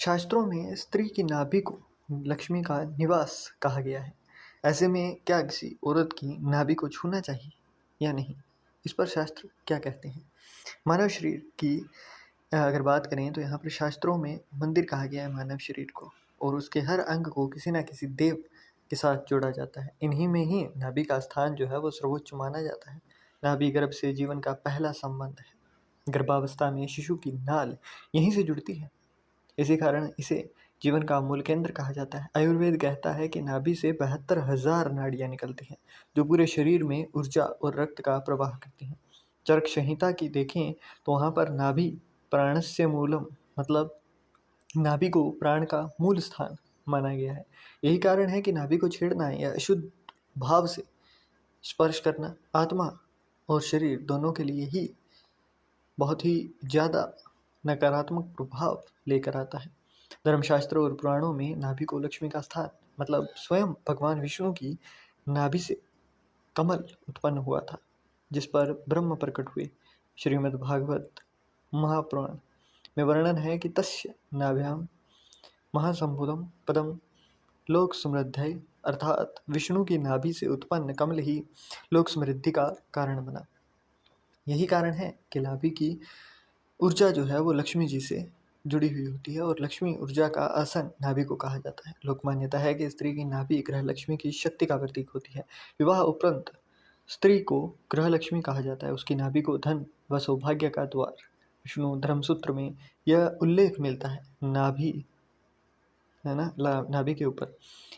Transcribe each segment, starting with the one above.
शास्त्रों में स्त्री की नाभि को लक्ष्मी का निवास कहा गया है। ऐसे में क्या किसी औरत की नाभि को छूना चाहिए या नहीं? इस पर शास्त्र क्या कहते हैं? मानव शरीर की अगर बात करें तो यहाँ पर शास्त्रों में मंदिर कहा गया है मानव शरीर को, और उसके हर अंग को किसी न किसी देव के साथ जोड़ा जाता है। इन्हीं में ही नाभि का स्थान जो है वो सर्वोच्च माना जाता है। नाभि गर्भ से जीवन का पहला संबंध है। गर्भावस्था में शिशु की नाल यहीं से जुड़ती है। इसी कारण इसे जीवन का मूल केंद्र कहा जाता है। आयुर्वेद कहता है कि नाभि से 72,000 नाड़ियाँ निकलती हैं, जो पूरे शरीर में ऊर्जा और रक्त का प्रवाह करती हैं। चरक संहिता की देखें तो वहाँ पर नाभि प्राणस्य मूलम, मतलब नाभि को प्राण का मूल स्थान माना गया है। यही कारण है कि नाभि को छेड़ना या अशुद्ध भाव से स्पर्श करना आत्मा और शरीर दोनों के लिए ही बहुत ही ज़्यादा नकारात्मक प्रभाव लेकर आता है। धर्मशास्त्र और पुराणों में नाभि को लक्ष्मी का स्थान, मतलब स्वयं भगवान विष्णु की नाभि से कमल उत्पन्न हुआ था, जिस पर ब्रह्म प्रकट हुए। श्रीमद् भागवत महापुराण में वर्णन है कि तस्य नाभ्याम महासंभुदम पदम लोक समृद्धि, अर्थात विष्णु की नाभि से उत्पन्न कमल ही लोक समृद्धि का कारण बना। यही कारण है कि नाभि की ऊर्जा जो है वो लक्ष्मी जी से जुड़ी हुई होती है, और लक्ष्मी ऊर्जा का आसन नाभि को कहा जाता है। लोक मान्यता है कि स्त्री की नाभि ग्रह लक्ष्मी की शक्ति का प्रतीक होती है। विवाह उपरांत स्त्री को ग्रह लक्ष्मी कहा जाता है। उसकी नाभि को धन व सौभाग्य का द्वार। विष्णु धर्मसूत्र में यह उल्लेख मिलता है, नाभि है ना, नाभि के ऊपर,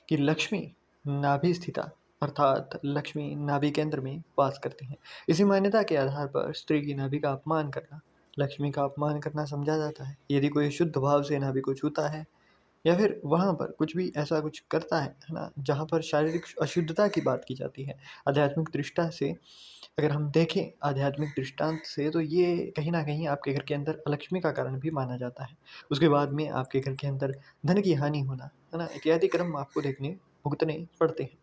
कि लक्ष्मी नाभि स्थिता, अर्थात लक्ष्मी नाभि केंद्र में वास करती हैं। इसी मान्यता के आधार पर स्त्री की नाभि का अपमान करना लक्ष्मी का अपमान करना समझा जाता है। यदि कोई शुद्ध भाव से नाभि को छूता है या फिर वहाँ पर कुछ भी ऐसा कुछ करता है ना, जहाँ पर शारीरिक अशुद्धता की बात की जाती है, आध्यात्मिक दृष्टा से अगर हम देखें, आध्यात्मिक दृष्टांत से, तो ये कहीं ना कहीं आपके घर के अंदर अलक्ष्मी का कारण भी माना जाता है। उसके बाद में आपके घर के अंदर धन की हानि होना, है ना, इत्यादि कर्म आपको भुगतने पड़ते हैं।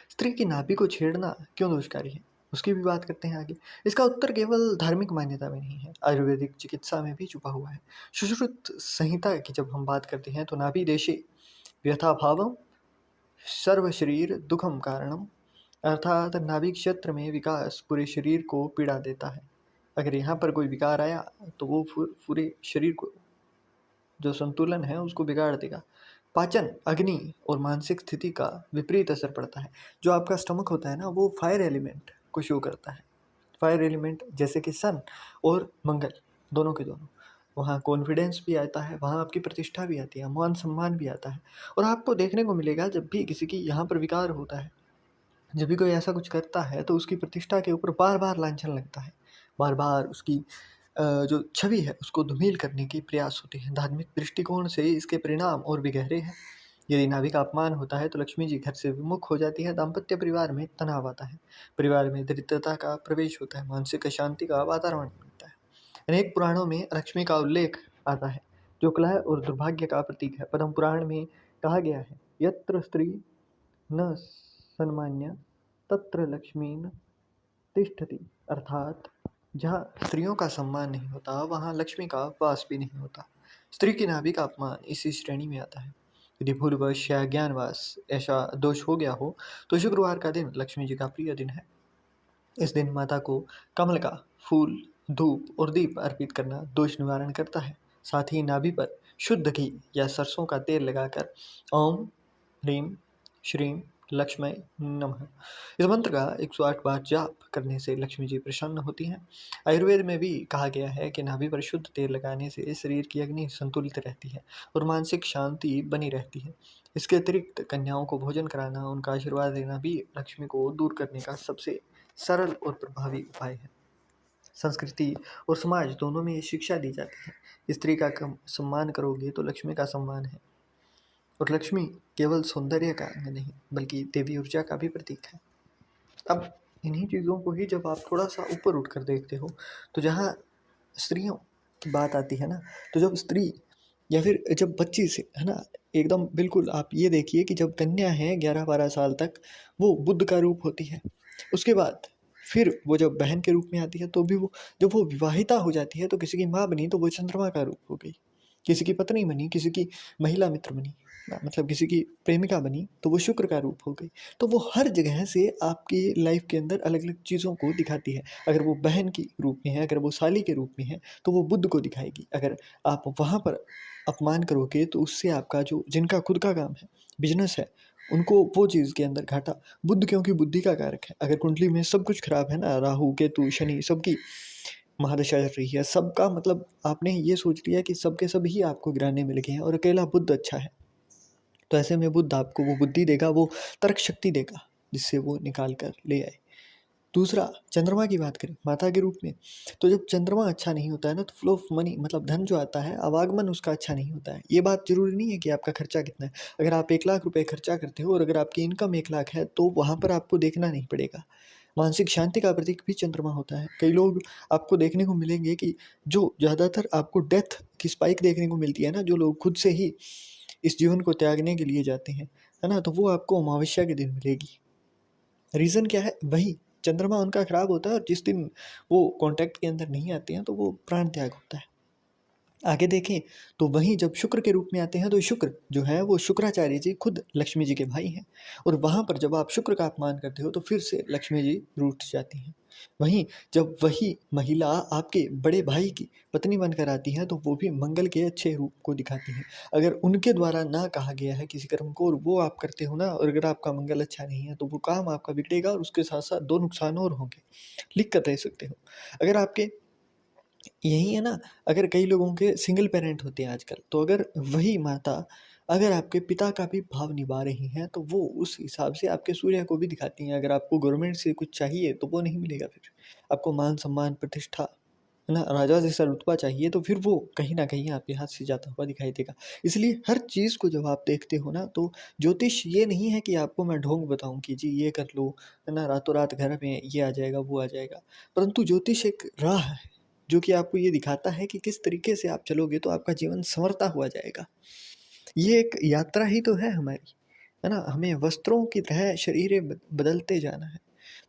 स्त्री की नाभि को छेड़ना क्यों दोषकारी है, उसकी भी बात करते हैं आगे। इसका उत्तर केवल धार्मिक मान्यता में नहीं है, आयुर्वेदिक चिकित्सा में भी छुपा हुआ है। सुश्रुत संहिता की जब हम बात करते हैं तो नाभि देशे व्यथा भावम सर्व शरीर दुखम कारणम, अर्थात नाभि क्षेत्र में विकास पूरे शरीर को पीड़ा देता है। अगर यहाँ पर कोई विकार आया तो वो पूरे शरीर को जो संतुलन है उसको बिगाड़ देगा। पाचन, अग्नि और मानसिक स्थिति का विपरीत असर पड़ता है। जो आपका स्टमक होता है ना, वो फायर एलिमेंट को शो करता है। फायर एलिमेंट जैसे कि सन और मंगल, दोनों के दोनों, वहाँ कॉन्फिडेंस भी आता है, वहाँ आपकी प्रतिष्ठा भी आती है, मान सम्मान भी आता है। और आपको देखने को मिलेगा जब भी किसी की यहाँ पर विकार होता है, जब भी कोई ऐसा कुछ करता है तो उसकी प्रतिष्ठा के ऊपर बार बार लांछन लगता है। बार बार उसकी जो छवि है उसको धूमिल करने की प्रयास होती है। धार्मिक दृष्टिकोण से इसके परिणाम और भी गहरे हैं। यदि नाभि का अपमान होता है तो लक्ष्मी जी घर से विमुख हो जाती है। दाम्पत्य परिवार में तनाव आता है, परिवार में दरिद्रता का प्रवेश होता है, मानसिक अशांति का वातावरण बनता है। अनेक पुराणों में लक्ष्मी का उल्लेख आता है, जो कलह और दुर्भाग्य का प्रतीक है। पद्म पुराण में कहा गया है, यत्र स्त्री न सन्मान्य तत्र लक्ष्मी न तिष्ठति, अर्थात जहाँ स्त्रियों का सम्मान नहीं होता वहाँ लक्ष्मी का वास भी नहीं होता। स्त्री की नाभि का अपमान इसी श्रेणी में आता है। यदि भूलवश या ज्ञानवाश ऐसा दोष हो गया हो तो शुक्रवार का दिन लक्ष्मी जी का प्रिय दिन है। इस दिन माता को कमल का फूल, धूप और दीप अर्पित करना दोष निवारण करता है। साथ ही नाभि पर शुद्ध घी या सरसों का तेल लगाकर ओम ह्रीम श्रीम लक्ष्मी नमः इस मंत्र का 108 बार जाप करने से लक्ष्मी जी प्रसन्न होती हैं। आयुर्वेद में भी कहा गया है कि नाभि पर शुद्ध तेल लगाने से शरीर की अग्नि संतुलित रहती है और मानसिक शांति बनी रहती है। इसके अतिरिक्त कन्याओं को भोजन कराना, उनका आशीर्वाद देना भी लक्ष्मी को दूर करने का सबसे सरल और प्रभावी उपाय है। संस्कृति और समाज दोनों में ये शिक्षा दी जाती है। स्त्री का सम्मान करोगे तो लक्ष्मी का सम्मान है, और लक्ष्मी केवल सौंदर्य का अंग नहीं बल्कि देवी ऊर्जा का भी प्रतीक है। अब इन्हीं चीज़ों को ही जब आप थोड़ा सा ऊपर उठ कर देखते हो तो जहाँ स्त्रियों की बात आती है ना, तो जब स्त्री या फिर जब बच्ची से, है ना, एकदम बिल्कुल आप ये देखिए कि जब कन्या है 11-12 साल तक, वो बुद्ध का रूप होती है। उसके बाद फिर वो जब बहन के रूप में आती है तो भी वो, जब वो विवाहिता हो जाती है तो किसी की माँ बनी तो वो चंद्रमा का रूप हो गई। किसी की पत्नी बनी, किसी की महिला मित्र बनी, मतलब किसी की प्रेमिका बनी, तो वो शुक्र का रूप हो गई। तो वो हर जगह से आपकी लाइफ के अंदर अलग-अलग चीज़ों को दिखाती है। अगर वो बहन के रूप में है, अगर वो साली के रूप में है, तो वो बुध को दिखाएगी। अगर आप वहाँ पर अपमान करोगे तो उससे आपका जो जिनका खुद का काम है, बिज़नेस है, उनको वो चीज़ के अंदर घाटा। बुध क्योंकि बुद्धि का कारक है। अगर कुंडली में सब कुछ खराब है ना, राहु, केतु, शनि सबकी महादशा चल रही है, सबका मतलब आपने ये सोच लिया कि सब के सब ही आपको गिराने में लगे हैं और अकेला बुध अच्छा है। तो ऐसे में बुध आपको वो बुद्धि देगा, वो तर्क शक्ति देगा, जिससे वो निकाल कर ले आए। दूसरा, चंद्रमा की बात करें माता के रूप में, तो जब चंद्रमा अच्छा नहीं होता है ना, तो फ्लो ऑफ मनी मतलब धन जो आता है, आवागमन उसका अच्छा नहीं होता है। ये बात ज़रूरी नहीं है कि आपका खर्चा कितना है। अगर आप 1 लाख रुपए खर्चा करते हो और अगर आपकी इनकम 1 लाख है, तो वहाँ पर आपको देखना नहीं पड़ेगा। मानसिक शांति का प्रतीक भी चंद्रमा होता है। कई लोग आपको देखने को मिलेंगे कि जो ज़्यादातर आपको डेथ की स्पाइक देखने को मिलती है ना, जो लोग खुद से ही इस जीवन को त्यागने के लिए जाते हैं, है ना? तो वो आपको अमावस्या के दिन मिलेगी। रीज़न क्या है? वही, चंद्रमा उनका खराब होता है और जिस दिन वो कॉन्टैक्ट के अंदर नहीं आते हैं, तो वो प्राण त्याग होता है। आगे देखें तो वहीं जब शुक्र के रूप में आते हैं, तो शुक्र जो है वो शुक्राचार्य जी खुद लक्ष्मी जी के भाई हैं और वहाँ पर जब आप शुक्र का अपमान करते हो तो फिर से लक्ष्मी जी रूठ जाती हैं। वहीं जब वही महिला आपके बड़े भाई की पत्नी बनकर आती है, तो वो भी मंगल के अच्छे रूप को दिखाती हैं। अगर उनके द्वारा ना कहा गया है किसी कर्म को और वो आप करते हो ना, और अगर आपका मंगल अच्छा नहीं है, तो वो काम आपका बिगड़ेगा और उसके साथ-साथ 2 नुकसान और होंगे। लिख कर रह सकते हो। अगर आपके यही है ना, अगर कई लोगों के सिंगल पेरेंट होते हैं आजकल, तो अगर वही माता अगर आपके पिता का भी भाव निभा रही हैं, तो वो उस हिसाब से आपके सूर्य को भी दिखाती हैं। अगर आपको गवर्नमेंट से कुछ चाहिए, तो वो नहीं मिलेगा फिर। आपको मान-सम्मान, प्रतिष्ठा, है ना, राजा जैसा रुतबा चाहिए, तो फिर वो कहीं न कहीं आपके हाथ से जाता हुआ दिखाई देगा। इसलिए हर चीज़ को जब आप देखते हो ना, तो ज्योतिष ये नहीं है कि आपको मैं ढोंग बताऊँ कि जी ये कर लो, है ना, रातों-रात घर में ये आ जाएगा, वो आ जाएगा। परंतु ज्योतिष एक राह है, जो कि आपको ये दिखाता है कि किस तरीके से आप चलोगे तो आपका जीवन सँवरता हुआ जाएगा। ये एक यात्रा ही तो है हमारी, है ना? हमें वस्त्रों की तरह शरीरें बदलते जाना है।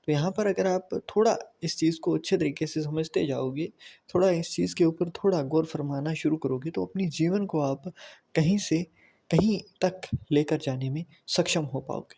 तो यहाँ पर अगर आप थोड़ा इस चीज़ को अच्छे तरीके से समझते जाओगे, थोड़ा इस चीज़ के ऊपर थोड़ा गौर फरमाना शुरू करोगे, तो अपने जीवन को आप कहीं से कहीं तक लेकर जाने में सक्षम हो पाओगे।